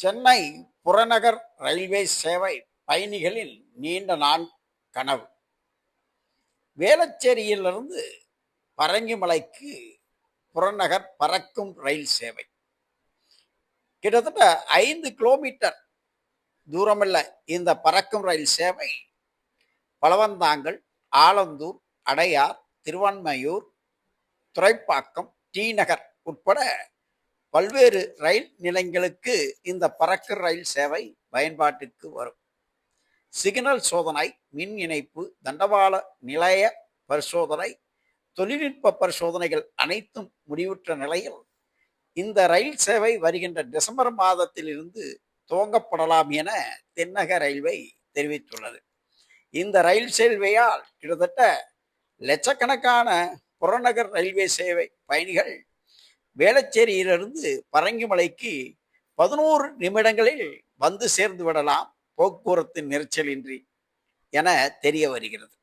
சென்னை புறநகர் ரயில்வே சேவை பயணிகளின் நீண்ட நாள் கனவு. வேளச்சேரியிலிருந்து பரங்கிமலைக்கு புறநகர் பறக்கும் ரயில் சேவை. கிட்டத்தட்ட 5 கிலோமீட்டர் தூரமுள்ள இந்த பறக்கும் ரயில் சேவை பழவந்தாங்கல், ஆலந்தூர், அடையார், திருவான்மையூர், துறைப்பாக்கம், டி நகர் உட்பட பல்வேறு ரயில் நிலையங்களுக்கு இந்த பறக்கும் ரயில் சேவை பயன்பாட்டிற்கு வரும். சிக்னல் சோதனை, மின் இணைப்பு, தண்டவாள நிலைய பரிசோதனை, தொழில்நுட்ப பரிசோதனைகள் அனைத்தும் முடிவுற்ற நிலையில் இந்த ரயில் சேவை வருகின்ற டிசம்பர் மாதத்தில் இருந்து துவங்கப்படலாம் என தென்னக ரயில்வே தெரிவித்துள்ளது. இந்த ரயில் சேவையால் கிட்டத்தட்ட லட்சக்கணக்கான புறநகர் ரயில்வே சேவை பயணிகள் வேளச்சேரியிலிருந்து பரங்கிமலைக்கு 11 நிமிடங்களில் வந்து சேர்ந்து விடலாம், போக்குவரத்து நெரிசலின்றி என தெரிய வருகிறது.